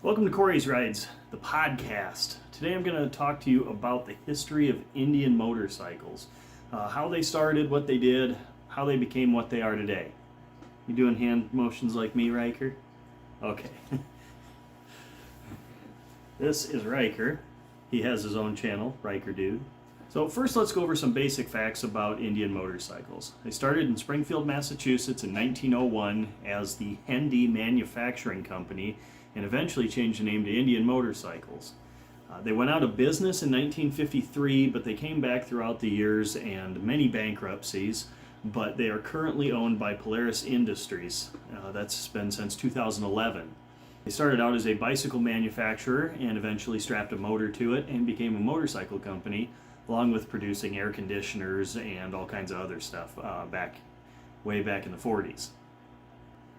Welcome to Kory's Rides, the podcast. Today I'm going to talk to you about the history of Indian motorcycles, how they started, what they did, how they became what they are today. You doing hand motions like me, Riker? Okay. This is Riker. He has his own channel, Riker Dude. So first let's go over some basic facts about Indian motorcycles. They started in Springfield, Massachusetts in 1901 as the Hendy Manufacturing Company and eventually changed the name to Indian Motorcycles. They went out of business in 1953, but they came back throughout the years and many bankruptcies, but they are currently owned by Polaris Industries. That's been since 2011. They started out as a bicycle manufacturer and eventually strapped a motor to it and became a motorcycle company, along with producing air conditioners and all kinds of other stuff way back in the 40s.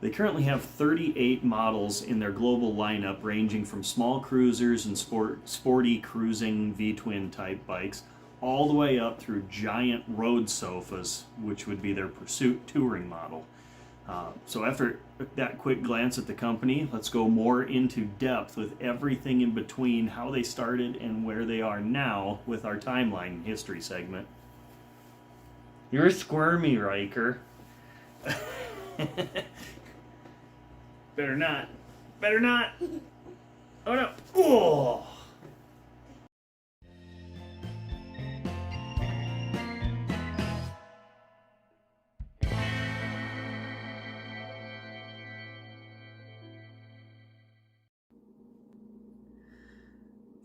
They currently have 38 models in their global lineup, ranging from small cruisers and sporty cruising V-twin type bikes, all the way up through giant road sofas, which would be their Pursuit touring model. So after that quick glance at the company, let's go more into depth with everything in between, how they started and where they are now with our timeline history segment. You're squirmy, Riker. Better not. Better not. Oh no. Oh.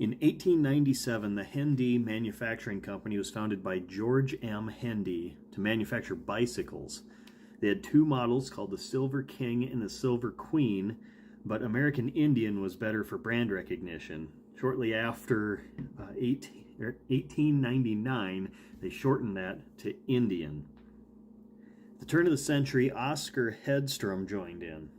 In 1897, the Hendy Manufacturing Company was founded by George M. Hendy to manufacture bicycles. They had two models called the Silver King and the Silver Queen, but American Indian was better for brand recognition. Shortly after 1899, they shortened that to Indian. At the turn of the century, Oscar Hedstrom joined in.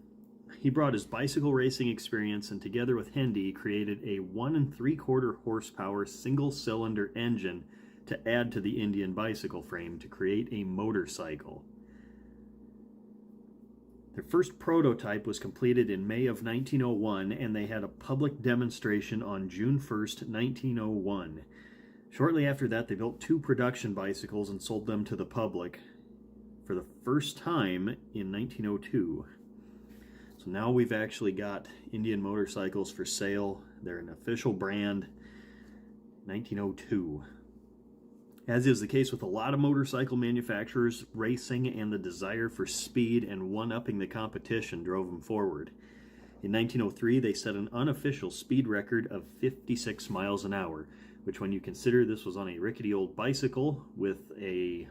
He brought his bicycle racing experience and together with Hendy created a 1 3/4 horsepower single-cylinder engine to add to the Indian bicycle frame to create a motorcycle. Their first prototype was completed in May of 1901 and they had a public demonstration on June 1st, 1901. Shortly after that, they built two production bicycles and sold them to the public for the first time in 1902. So now we've actually got Indian motorcycles for sale. They're an official brand, 1902. As is the case with a lot of motorcycle manufacturers, racing and the desire for speed and one-upping the competition drove them forward. In 1903, they set an unofficial speed record of 56 miles an hour, which when you consider this was on a rickety old bicycle with a,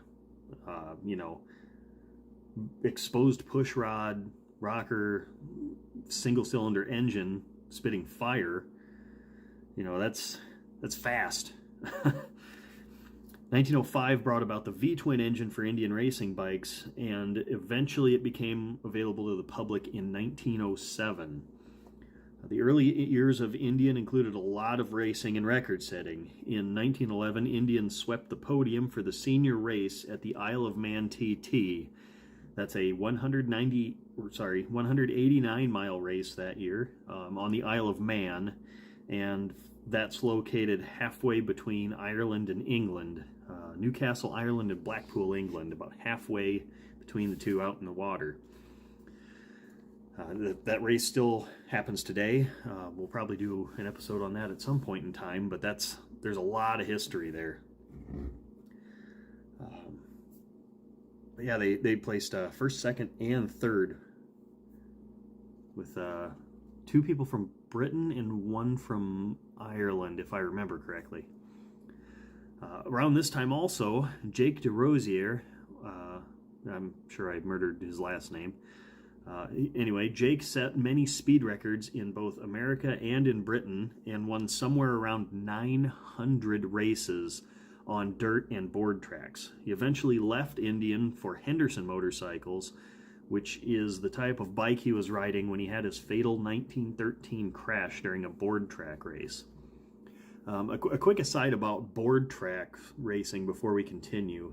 exposed pushrod, rocker, single-cylinder engine spitting fire, that's fast. 1905 brought about the V-twin engine for Indian racing bikes, and eventually it became available to the public in 1907. The early years of Indian included a lot of racing and record setting. In 1911, Indian swept the podium for the senior race at the Isle of Man TT. That's a 189-mile race that year on the Isle of Man, and that's located halfway between Ireland and England. Newcastle, Ireland, and Blackpool, England, about halfway between the two out in the water. That race still happens today. We'll probably do an episode on that at some point in time, but there's a lot of history there. But yeah, they placed first, second, and third with two people from Britain and one from Ireland, if I remember correctly. Around this time also, Jake de Rosier, I'm sure I murdered his last name. Anyway, Jake set many speed records in both America and in Britain and won somewhere around 900 races on dirt and board tracks. He eventually left Indian for Henderson Motorcycles, which is the type of bike he was riding when he had his fatal 1913 crash during a board track race. A quick aside about board track racing before we continue.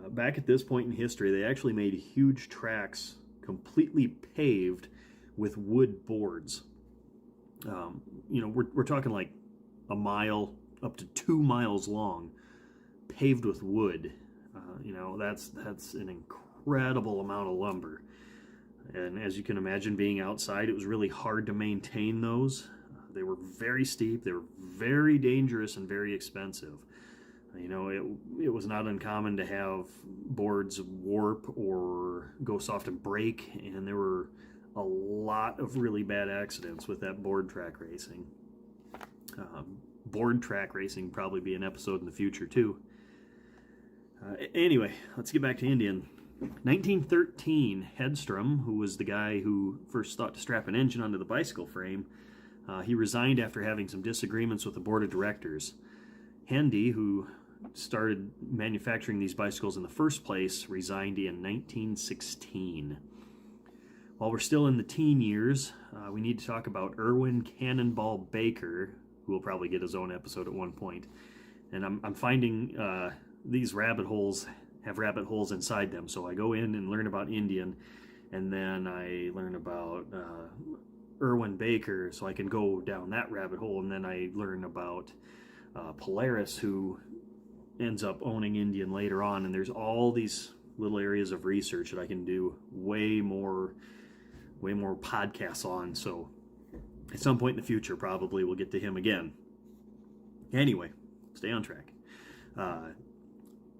Back at this point in history, they actually made huge tracks completely paved with wood boards. We're talking like a mile up to 2 miles long, paved with wood. That's an incredible amount of lumber. And as you can imagine, being outside, it was really hard to maintain those. They were very steep, they were very dangerous, and very expensive. It was not uncommon to have boards warp or go soft and break, and there were a lot of really bad accidents with that board track racing. Board track racing probably be an episode in the future too. Anyway, let's get back to Indian. 1913, Hedstrom, who was the guy who first thought to strap an engine onto the bicycle frame, he resigned after having some disagreements with the board of directors. Hendy, who started manufacturing these bicycles in the first place, resigned in 1916. While we're still in the teen years, we need to talk about Irwin Cannonball Baker, who will probably get his own episode at one point. And I'm finding these rabbit holes have rabbit holes inside them. So I go in and learn about Indian, and then I learn about Irwin Baker, so I can go down that rabbit hole, and then I learn about Polaris, who ends up owning Indian later on, and there's all these little areas of research that I can do way more podcasts on. So at some point in the future, probably we'll get to him again. Anyway, stay on track.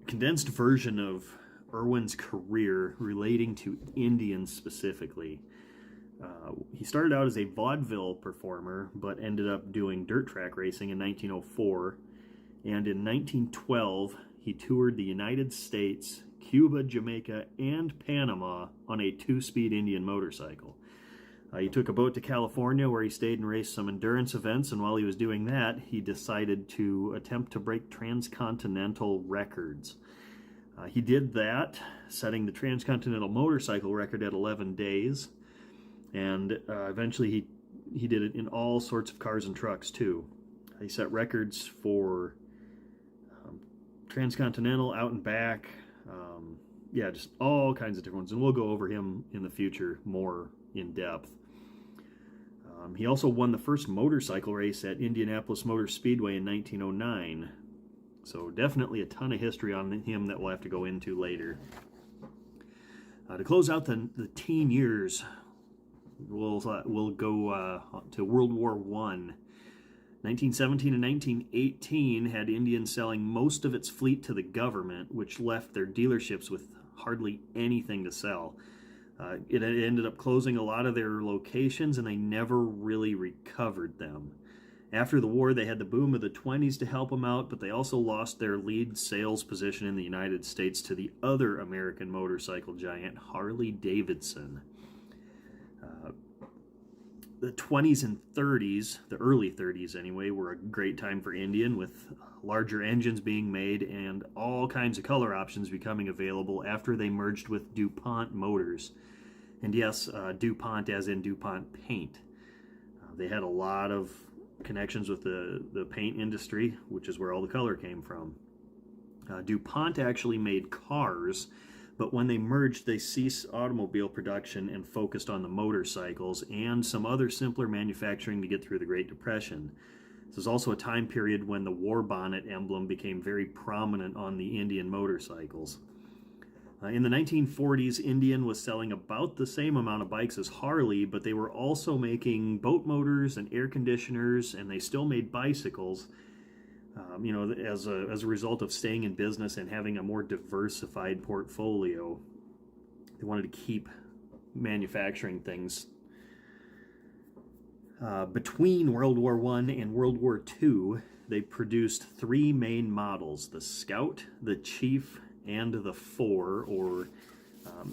Condensed version of Irwin's career relating to Indians specifically. He started out as a vaudeville performer, but ended up doing dirt track racing in 1904. And in 1912, he toured the United States, Cuba, Jamaica, and Panama on a 2-speed Indian motorcycle. He took a boat to California, where he stayed and raced some endurance events, and while he was doing that, he decided to attempt to break transcontinental records. He did that, setting the transcontinental motorcycle record at 11 days, and eventually he did it in all sorts of cars and trucks too. He set records for transcontinental, out and back, just all kinds of different ones, and we'll go over him in the future more in depth. He also won the first motorcycle race at Indianapolis Motor Speedway in 1909. So definitely a ton of history on him that we'll have to go into later. To close out the teen years, we'll go to World War I. 1917 and 1918 had Indian selling most of its fleet to the government, which left their dealerships with hardly anything to sell. It ended up closing a lot of their locations, and they never really recovered them. After the war, they had the boom of the 20s to help them out, but they also lost their lead sales position in the United States to the other American motorcycle giant, Harley Davidson. The 20s and 30s, the early 30s anyway, were a great time for Indian, with larger engines being made and all kinds of color options becoming available after they merged with DuPont Motors. And yes, DuPont as in DuPont paint. They had a lot of connections with the paint industry, which is where all the color came from. DuPont actually made cars, but when they merged, they ceased automobile production and focused on the motorcycles and some other simpler manufacturing to get through the Great Depression. This is also a time period when the war bonnet emblem became very prominent on the Indian motorcycles. In the 1940s, Indian was selling about the same amount of bikes as Harley, but they were also making boat motors and air conditioners, and they still made bicycles. As a result of staying in business and having a more diversified portfolio, they wanted to keep manufacturing things. Between World War I and World War II, they produced 3 main models: the Scout, the Chief, and the 4, or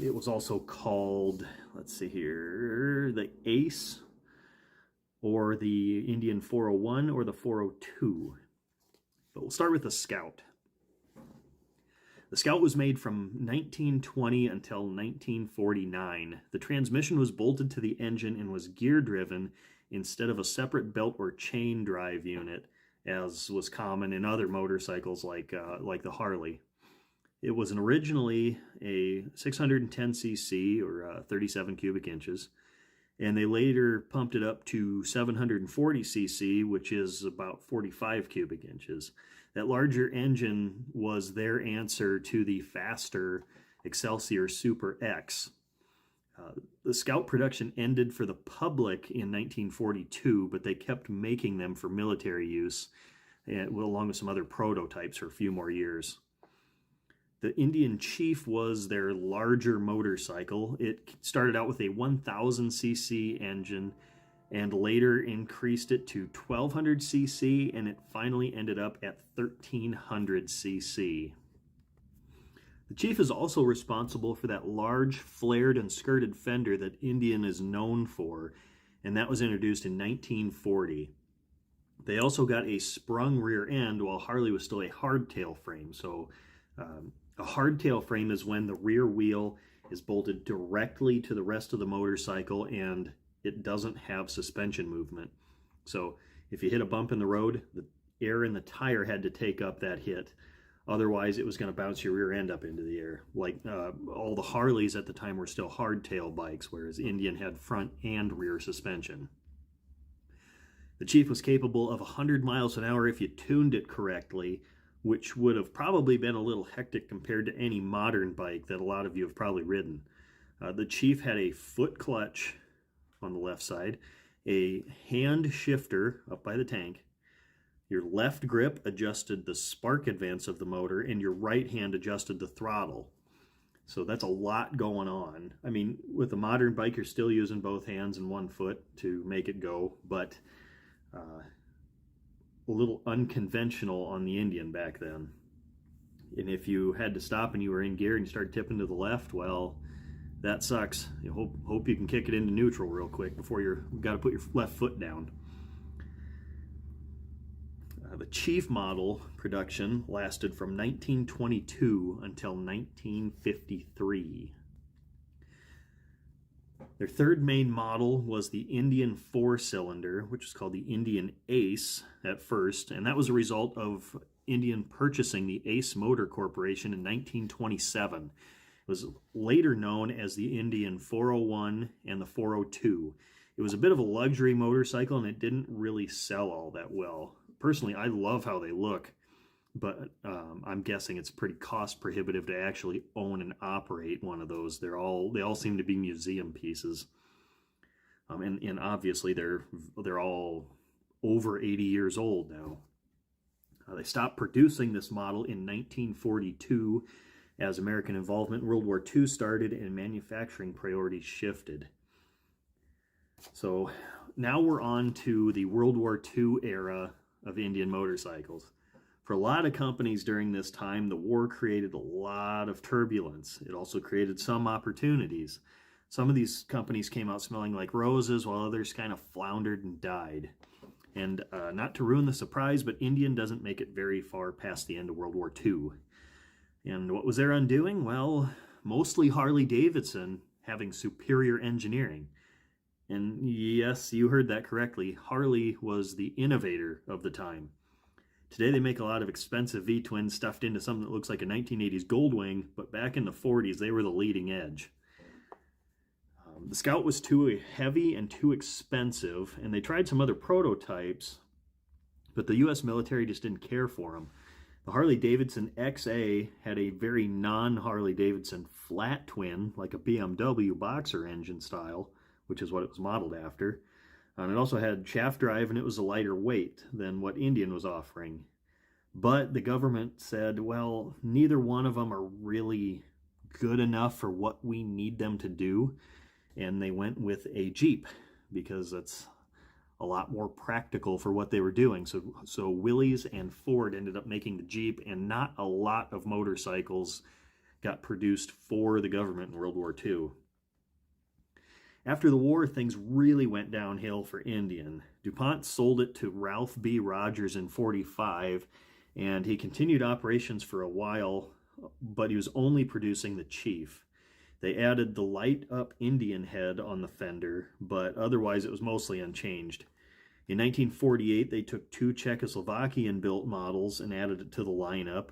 it was also called, the Ace, or the Indian 401, or the 402. But we'll start with the Scout. The Scout was made from 1920 until 1949. The transmission was bolted to the engine and was gear-driven instead of a separate belt or chain drive unit, as was common in other motorcycles like the Harley. It was originally a 610cc, or 37 cubic inches, And they later pumped it up to 740 cc, which is about 45 cubic inches. That larger engine was their answer to the faster Excelsior Super X. The Scout production ended for the public in 1942, but they kept making them for military use, along with some other prototypes for a few more years. The Indian Chief was their larger motorcycle. It started out with a 1000cc engine and later increased it to 1200cc, and it finally ended up at 1300cc. The Chief is also responsible for that large flared and skirted fender that Indian is known for, and that was introduced in 1940. They also got a sprung rear end while Harley was still a hardtail frame. So a hardtail frame is when the rear wheel is bolted directly to the rest of the motorcycle and it doesn't have suspension movement. So if you hit a bump in the road, the air in the tire had to take up that hit. Otherwise, it was going to bounce your rear end up into the air. Like all the Harleys at the time were still hardtail bikes, whereas Indian had front and rear suspension. The Chief was capable of 100 miles an hour if you tuned it correctly, which would have probably been a little hectic compared to any modern bike that a lot of you have probably ridden. The Chief had a foot clutch on the left side, a hand shifter up by the tank. Your left grip adjusted the spark advance of the motor, and your right hand adjusted the throttle. So that's a lot going on. I mean, with a modern bike, you're still using both hands and one foot to make it go, but a little unconventional on the Indian back then. And if you had to stop and you were in gear and you started tipping to the left, well, that sucks. You hope you can kick it into neutral real quick before you've got to put your left foot down. The Chief model production lasted from 1922 until 1953. Their third main model was the Indian 4-cylinder, which was called the Indian Ace at first, and that was a result of Indian purchasing the Ace Motor Corporation in 1927. It was later known as the Indian 401 and the 402. It was a bit of a luxury motorcycle, and it didn't really sell all that well. Personally, I love how they look, but I'm guessing it's pretty cost prohibitive to actually own and operate one of those. They all seem to be museum pieces, and obviously they're all over 80 years old now. They stopped producing this model in 1942 as American involvement in World War II started and manufacturing priorities shifted. So now we're on to the World War II era of Indian motorcycles. For a lot of companies during this time, the war created a lot of turbulence. It also created some opportunities. Some of these companies came out smelling like roses, while others kind of floundered and died. And not to ruin the surprise, but Indian doesn't make it very far past the end of World War II. And what was their undoing? Well, mostly Harley-Davidson having superior engineering. And yes, you heard that correctly. Harley was the innovator of the time. Today they make a lot of expensive V-twins stuffed into something that looks like a 1980s Goldwing, but back in the 40s they were the leading edge. The Scout was too heavy and too expensive, and they tried some other prototypes, but the U.S. military just didn't care for them. The Harley-Davidson XA had a very non-Harley-Davidson flat twin, like a BMW Boxer engine style, which is what it was modeled after. And it also had shaft drive, and it was a lighter weight than what Indian was offering. But the government said, well, neither one of them are really good enough for what we need them to do. And they went with a Jeep because that's a lot more practical for what they were doing. So Willys and Ford ended up making the Jeep, and not a lot of motorcycles got produced for the government in World War II. After the war, things really went downhill for Indian. DuPont sold it to Ralph B. Rogers in 1945, and he continued operations for a while, but he was only producing the Chief. They added the light-up Indian head on the fender, but otherwise it was mostly unchanged. In 1948, they took two Czechoslovakian-built models and added it to the lineup,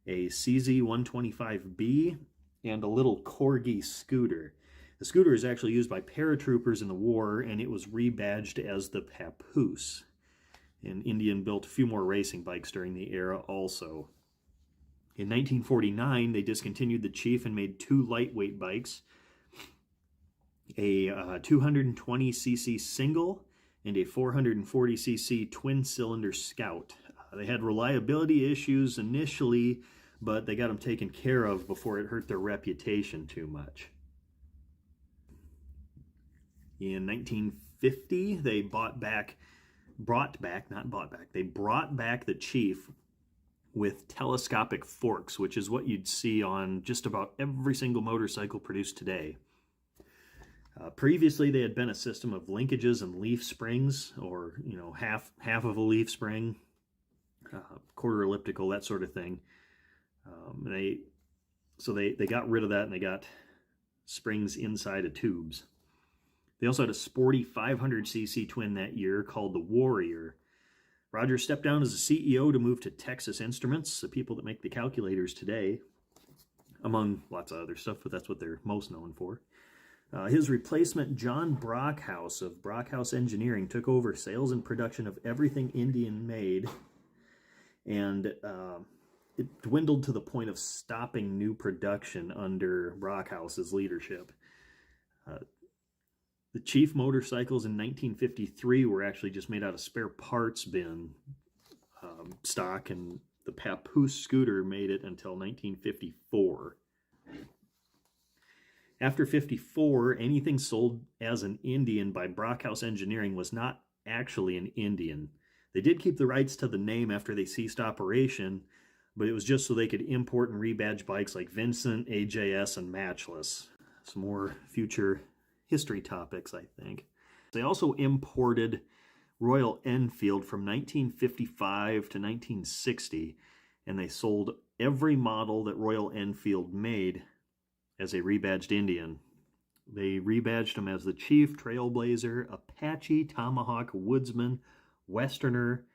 a CZ-125B and a little Kory scooter. The scooter is actually used by paratroopers in the war, and it was rebadged as the Papoose. And Indian built a few more racing bikes during the era also. In 1949, they discontinued the Chief and made two lightweight bikes, a 220cc single and a 440cc twin-cylinder Scout. They had reliability issues initially, but they got them taken care of before it hurt their reputation too much. In 1950, they brought back the Chief with telescopic forks, which is what you'd see on just about every single motorcycle produced today. Previously, they had been a system of linkages and leaf springs, or half of a leaf spring, quarter elliptical, that sort of thing. They got rid of that, and they got springs inside of tubes. They also had a sporty 500cc twin that year called the Warrior. Rogers stepped down as a CEO to move to Texas Instruments, the people that make the calculators today, among lots of other stuff, but that's what they're most known for. His replacement, John Brockhouse of Brockhouse Engineering, took over sales and production of everything Indian made, and it dwindled to the point of stopping new production under Brockhouse's leadership. The Chief motorcycles in 1953 were actually just made out of spare parts bin stock, and the Papoose scooter made it until 1954. After 54, anything sold as an Indian by Brockhouse Engineering was not actually an Indian. They did keep the rights to the name after they ceased operation, but it was just so they could import and rebadge bikes like Vincent, AJS, and Matchless. Some more future history topics, I think. They also imported Royal Enfield from 1955 to 1960, and they sold every model that Royal Enfield made as a rebadged Indian. They rebadged them as the Chief, Trailblazer, Apache, Tomahawk, Woodsman, Westerner,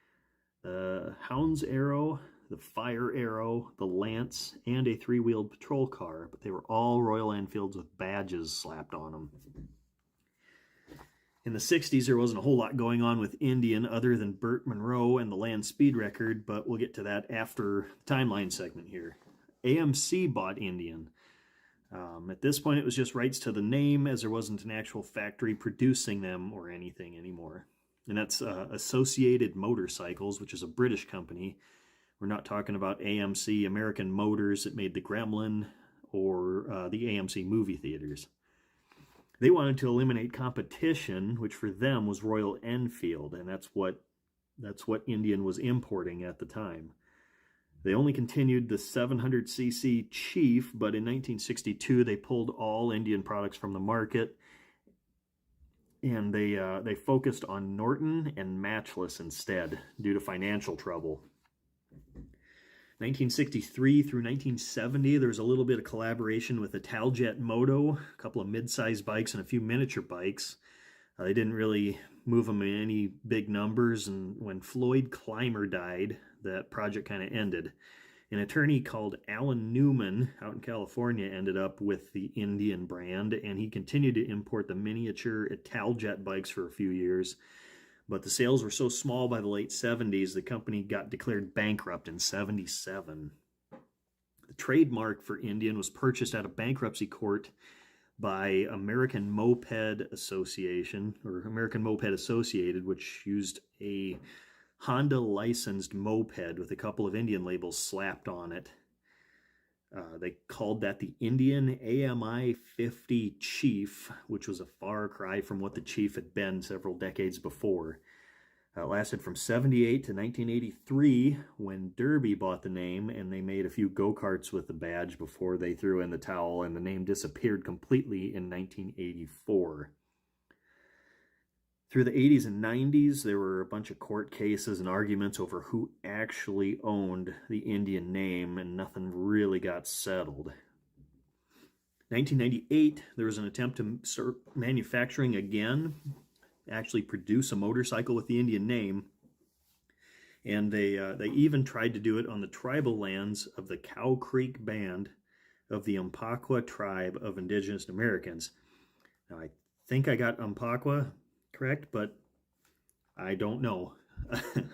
the Hound's Arrow, the Fire Arrow, the Lance, and a three-wheeled patrol car, but they were all Royal Enfields with badges slapped on them. In the 60s, there wasn't a whole lot going on with Indian other than Burt Monroe and the land speed record, but we'll get to that after the timeline segment here. AMC bought Indian. At this point, it was just rights to the name, as there wasn't an actual factory producing them or anything anymore. And that's Associated Motorcycles, which is a British company. We're not talking about AMC, American Motors, that made the Gremlin, or the AMC movie theaters. They wanted to eliminate competition, which for them was Royal Enfield, and that's what Indian was importing at the time. They only continued the 700cc Chief, but in 1962 they pulled all Indian products from the market, and they focused on Norton and Matchless instead due to financial trouble. 1963 through 1970, there was a little bit of collaboration with Italjet Moto, a couple of mid-sized bikes and a few miniature bikes. They didn't really move them in any big numbers, and when Floyd Clymer died, that project kind of ended. An attorney called Alan Newman out in California ended up with the Indian brand, and he continued to import the miniature Italjet bikes for a few years. But the sales were so small by the late 70s, the company got declared bankrupt in 77. The trademark for Indian was purchased out of bankruptcy court by American Moped Association, or American Moped Associated, which used a Honda licensed moped with a couple of Indian labels slapped on it. They called that the Indian AMI 50 Chief, which was a far cry from what the Chief had been several decades before. It lasted from 78 to 1983 when Derby bought the name, and they made a few go-karts with the badge before they threw in the towel, and the name disappeared completely in 1984. Through the 80s and 90s, there were a bunch of court cases and arguments over who actually owned the Indian name, and nothing really got settled. 1998, there was an attempt to start manufacturing again, actually produce a motorcycle with the Indian name, and they even tried to do it on the tribal lands of the Cow Creek Band of the Umpqua tribe of Indigenous Americans. Now, I think I got Umpqua correct, but I don't know.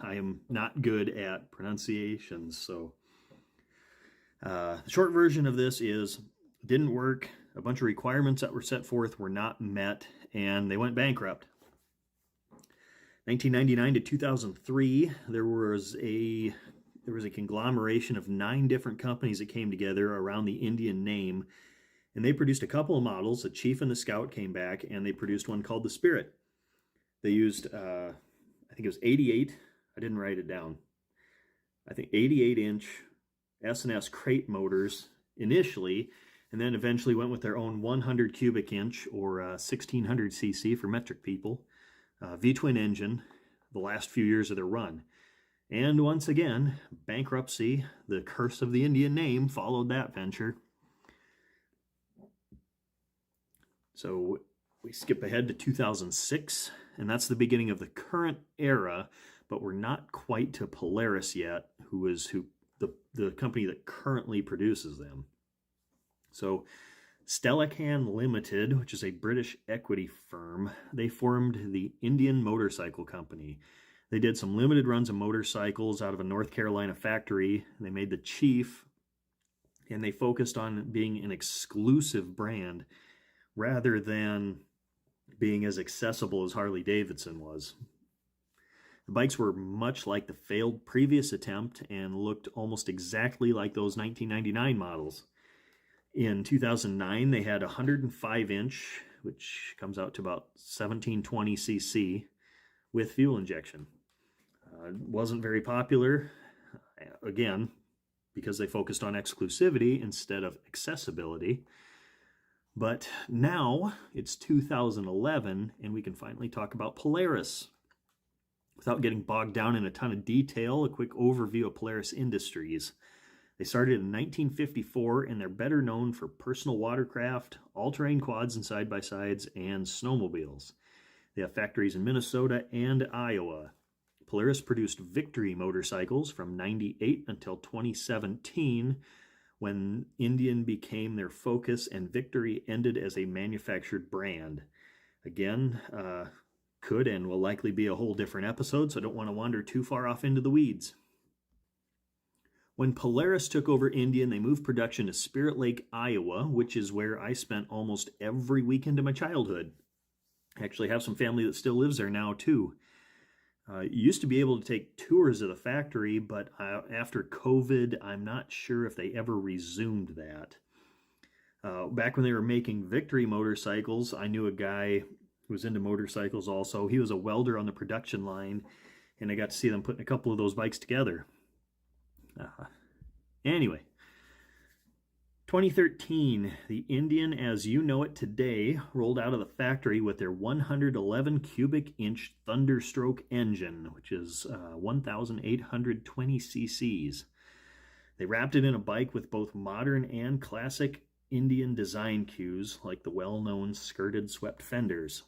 I am not good at pronunciations, so the short version of this is didn't work. A bunch of requirements that were set forth were not met, and they went bankrupt. 1999 to 2003, there was a conglomeration of 9 different companies that came together around the Indian name, and they produced a couple of models. The Chief and the Scout came back, and they produced one called the Spirit. They used, I think it was 88. I didn't write it down. I think 88-inch S&S crate motors initially, and then eventually went with their own 100 cubic inch or 1600 cc for metric people V-twin engine the last few years of their run. And once again, bankruptcy, the curse of the Indian name, followed that venture. So we skip ahead to 2006, and that's the beginning of the current era, but we're not quite to Polaris yet, the company that currently produces them. So Stellacan Limited, which is a British equity firm, they formed the Indian Motorcycle Company. They did some limited runs of motorcycles out of a North Carolina factory. They made the Chief, and they focused on being an exclusive brand rather than being as accessible as Harley Davidson was. The bikes were much like the failed previous attempt and looked almost exactly like those 1999 models. In 2009, they had a 105-inch, which comes out to about 1720 cc, with fuel injection. It wasn't very popular, again, because they focused on exclusivity instead of accessibility. But now it's 2011, and we can finally talk about Polaris. Without getting bogged down in a ton of detail, a quick overview of Polaris Industries. They started in 1954, and they're better known for personal watercraft, all-terrain quads and side-by-sides, and snowmobiles. They have factories in Minnesota and Iowa. Polaris produced Victory motorcycles from 98 until 2017, when Indian became their focus and Victory ended as a manufactured brand. Again, could and will likely be a whole different episode, so I don't want to wander too far off into the weeds. When Polaris took over Indian, they moved production to Spirit Lake, Iowa, which is where I spent almost every weekend of my childhood. I actually have some family that still lives there now, too. You used to be able to take tours of the factory, but after COVID, I'm not sure if they ever resumed that. Back when they were making Victory motorcycles, I knew a guy who was into motorcycles also. He was a welder on the production line, and I got to see them putting a couple of those bikes together. Anyway, 2013, the Indian as you know it today rolled out of the factory with their 111 cubic inch Thunderstroke engine, which is 1,820 cc's. They wrapped it in a bike with both modern and classic Indian design cues, like the well-known skirted swept fenders.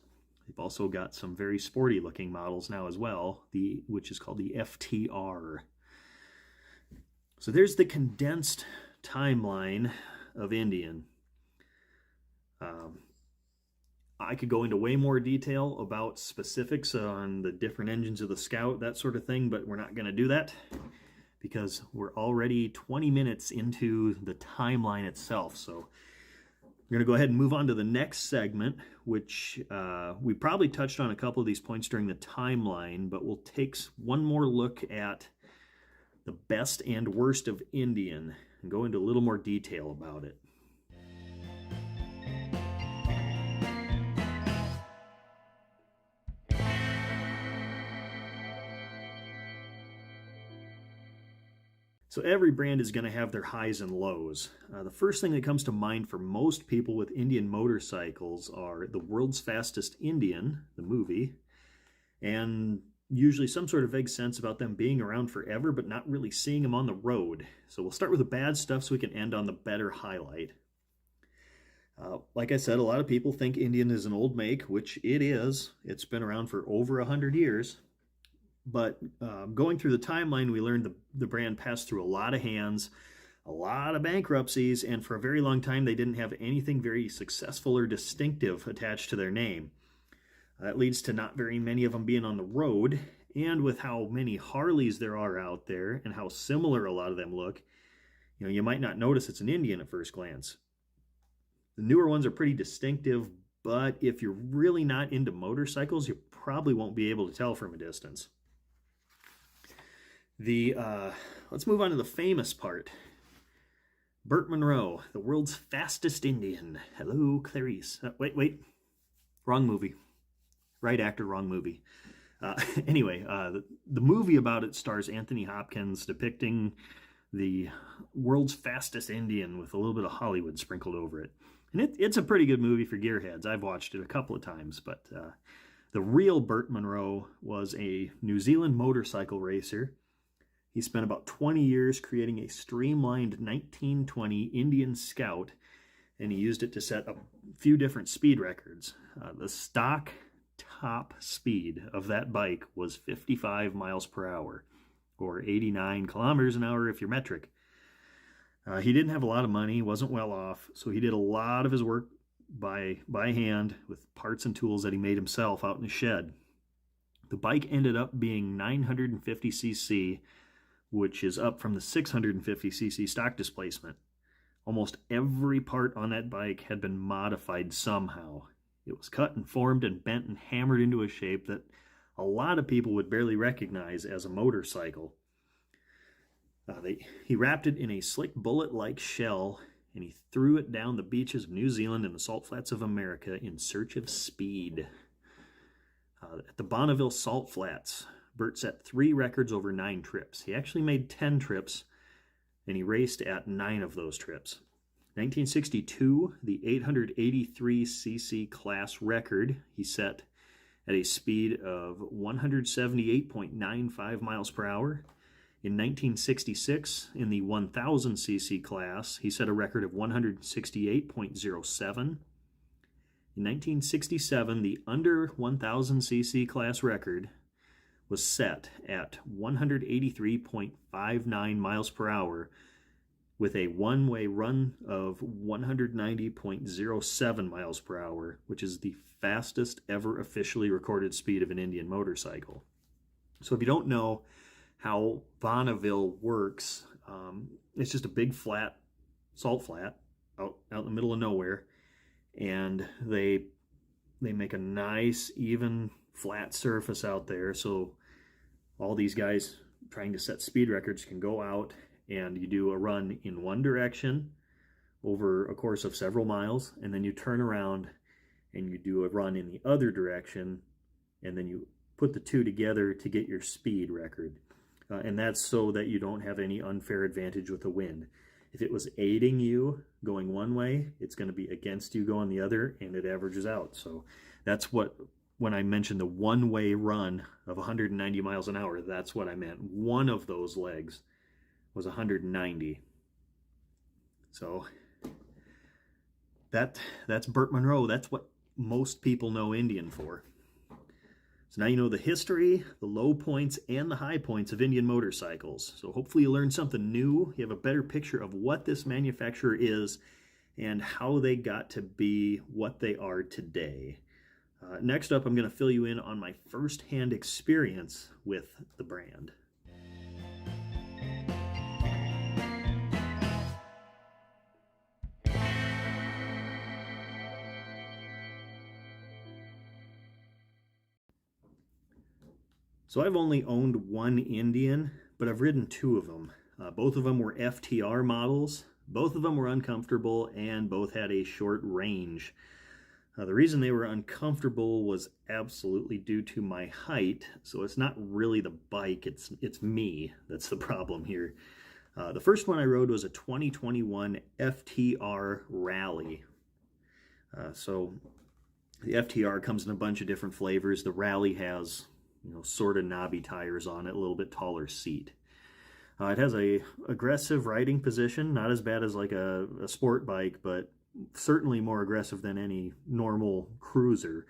They've also got some very sporty looking models now as well, which is called the FTR. So there's the condensed timeline of Indian. I could go into way more detail about specifics on the different engines of the Scout, that sort of thing, but we're not going to do that because we're already 20 minutes into the timeline itself. So we're going to go ahead and move on to the next segment, which we probably touched on a couple of these points during the timeline, but we'll take one more look at the best and worst of Indian and go into a little more detail about it. So every brand is going to have their highs and lows. The first thing that comes to mind for most people with Indian motorcycles are The World's Fastest Indian, the movie, and usually some sort of vague sense about them being around forever, but not really seeing them on the road. So we'll start with the bad stuff so we can end on the better highlight. Like I said, a lot of people think Indian is an old make, which it is. It's been around for over 100 years. But going through the timeline, we learned the brand passed through a lot of hands. a lot of bankruptcies, and for a very long time they didn't have anything very successful or distinctive attached to their name. That leads to not very many of them being on the road, and with how many Harleys there are out there and how similar a lot of them look, you might not notice it's an Indian at first glance. The newer ones are pretty distinctive, but if you're really not into motorcycles, you probably won't be able to tell from a distance. Let's move on to the famous part. Burt Munro, the world's fastest Indian. Hello, Clarice. Wait. Wrong movie. Right actor, wrong movie. Anyway, the movie about it stars Anthony Hopkins depicting the world's fastest Indian with a little bit of Hollywood sprinkled over it. And it's a pretty good movie for gearheads. I've watched it a couple of times, but the real Burt Munro was a New Zealand motorcycle racer. He spent about 20 years creating a streamlined 1920 Indian Scout, and he used it to set a few different speed records. The stock top speed of that bike was 55 miles per hour, or 89 kilometers an hour if you're metric. He didn't have a lot of money, wasn't well off, so he did a lot of his work by hand with parts and tools that he made himself out in his shed. The bike ended up being 950cc, which is up from the 650cc stock displacement. Almost every part on that bike had been modified somehow. It was cut and formed and bent and hammered into a shape that a lot of people would barely recognize as a motorcycle. He wrapped it in a slick bullet-like shell, and he threw it down the beaches of New Zealand and the salt flats of America in search of speed. At the Bonneville Salt Flats, Burt set 3 records over 9 trips. He actually made 10 trips, and he raced at 9 of those trips. 1962, the 883cc class record he set at a speed of 178.95 miles per hour. In 1966, in the 1000cc class, he set a record of 168.07. In 1967, the under 1000cc class record was set at 183.59 miles per hour, with a one-way run of 190.07 miles per hour, which is the fastest ever officially recorded speed of an Indian motorcycle. So if you don't know how Bonneville works, it's just a big flat, salt flat, out in the middle of nowhere, and they make a nice, even, flat surface out there, so all these guys trying to set speed records can go out and you do a run in one direction over a course of several miles, and then you turn around and you do a run in the other direction, and then you put the two together to get your speed record. And that's so that you don't have any unfair advantage with the wind. If it was aiding you going one way, it's going to be against you going the other, and it averages out. So that's what, when I mentioned the one-way run of 190 miles an hour, that's what I meant. One of those legs was 190. So that's Burt Munro. That's what most people know Indian for. So now you know the history, the low points, and the high points of Indian motorcycles. So hopefully you learned something new. You have a better picture of what this manufacturer is and how they got to be what they are today. Next up, I'm going to fill you in on my first-hand experience with the brand. So I've only owned one Indian, but I've ridden 2 of them. Both of them were FTR models. Both of them were uncomfortable, and both had a short range. The reason they were uncomfortable was absolutely due to my height, so it's not really the bike, it's me that's the problem here. The first one I rode was a 2021 FTR Rally. So the FTR comes in a bunch of different flavors. The Rally has, sort of knobby tires on it, a little bit taller seat. It has a aggressive riding position, not as bad as like a sport bike, but certainly more aggressive than any normal cruiser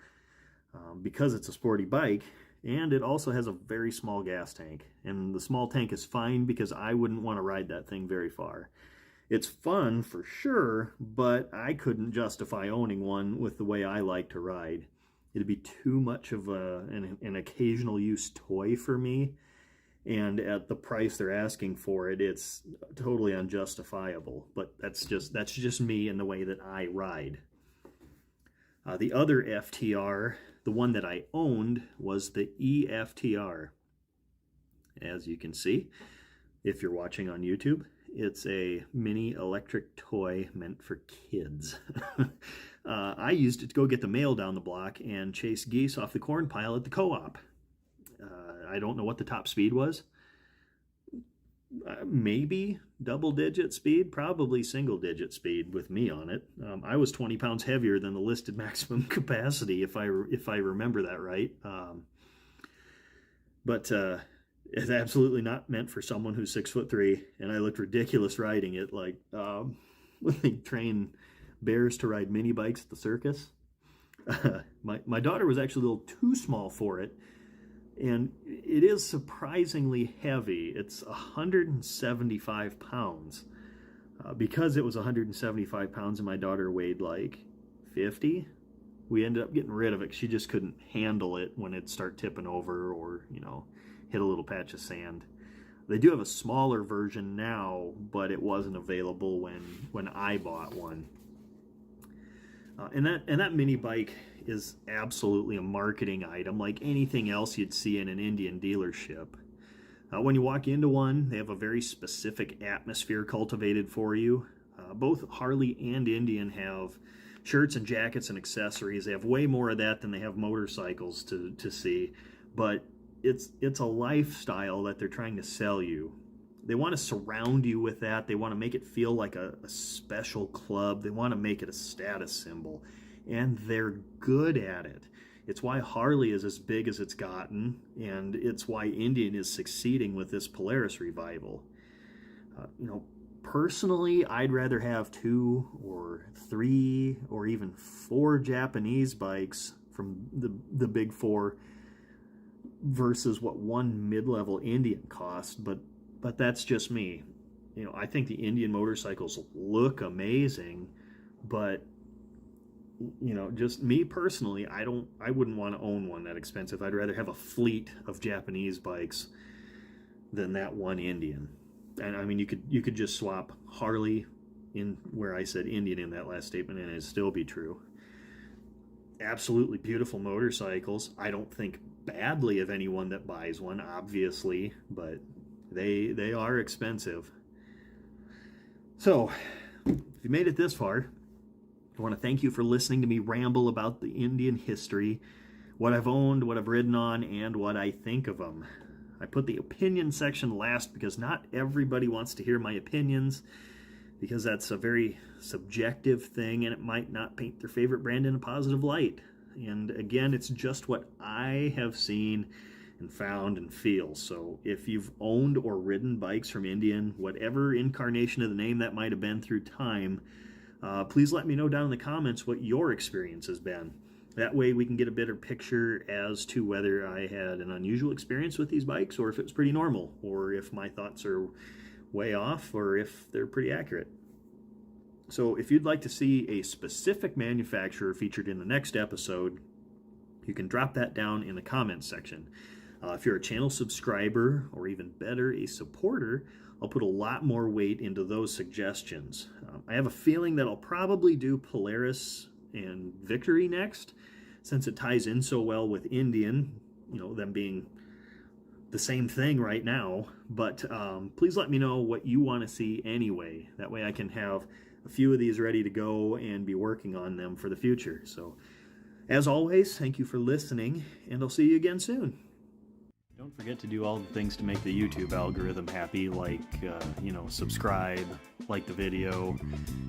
because it's a sporty bike, and it also has a very small gas tank. And the small tank is fine because I wouldn't want to ride that thing very far. It's fun for sure, but I couldn't justify owning one with the way I like to ride. It'd be too much of an occasional use toy for me, and at the price they're asking for it, it's totally unjustifiable. But that's just me and the way that I ride. The other FTR, the one that I owned, was the EFTR. As you can see, if you're watching on YouTube, it's a mini electric toy meant for kids. I used it to go get the mail down the block and chase geese off the corn pile at the co-op. I don't know what the top speed was. Maybe double-digit speed, probably single-digit speed with me on it. I was 20 pounds heavier than the listed maximum capacity, if I remember that right. But it's absolutely not meant for someone who's 6'3", and I looked ridiculous riding it, like when they train bears to ride mini bikes at the circus. My daughter was actually a little too small for it, and it is surprisingly heavy. It's 175 pounds. Because it was 175 pounds and my daughter weighed like 50, we ended up getting rid of it. She just couldn't handle it when it'd start tipping over or, hit a little patch of sand. They do have a smaller version now, but it wasn't available when I bought one. And that mini bike is absolutely a marketing item, like anything else you'd see in an Indian dealership. When you walk into one, they have a very specific atmosphere cultivated for you. Both Harley and Indian have shirts and jackets and accessories. They have way more of that than they have motorcycles to see, but it's a lifestyle that they're trying to sell you. They want to surround you with that. They want to make it feel like a special club. They want to make it a status symbol, and they're good at it. It's why Harley is as big as it's gotten, and it's why Indian is succeeding with this Polaris revival. Personally, I'd rather have 2 or 3 or even 4 Japanese bikes from the big 4 versus what one mid-level Indian cost, but that's just me. I think the Indian motorcycles look amazing, but just me personally, I wouldn't want to own one that expensive. I'd rather have a fleet of Japanese bikes than that one Indian. And I mean, you could just swap Harley in where I said Indian in that last statement, and it'd still be true. Absolutely beautiful motorcycles. I don't think badly of anyone that buys one, obviously, but they are expensive. So, if you made it this far, I want to thank you for listening to me ramble about the Indian history, what I've owned, what I've ridden on, and what I think of them. I put the opinion section last because not everybody wants to hear my opinions, because that's a very subjective thing and it might not paint their favorite brand in a positive light. And again, it's just what I have seen and found and feel. So if you've owned or ridden bikes from Indian, whatever incarnation of the name that might have been through time, please let me know down in the comments what your experience has been. That way we can get a better picture as to whether I had an unusual experience with these bikes or if it was pretty normal, or if my thoughts are way off, or if they're pretty accurate. So if you'd like to see a specific manufacturer featured in the next episode, you can drop that down in the comments section. If you're a channel subscriber, or even better, a supporter, I'll put a lot more weight into those suggestions. I have a feeling that I'll probably do Polaris and Victory next, since it ties in so well with Indian, them being the same thing right now. But please let me know what you want to see anyway. That way I can have a few of these ready to go and be working on them for the future. So, as always, thank you for listening, and I'll see you again soon. Don't forget to do all the things to make the YouTube algorithm happy, like, subscribe, like the video.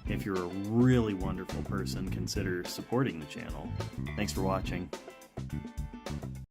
If you're a really wonderful person, consider supporting the channel. Thanks for watching.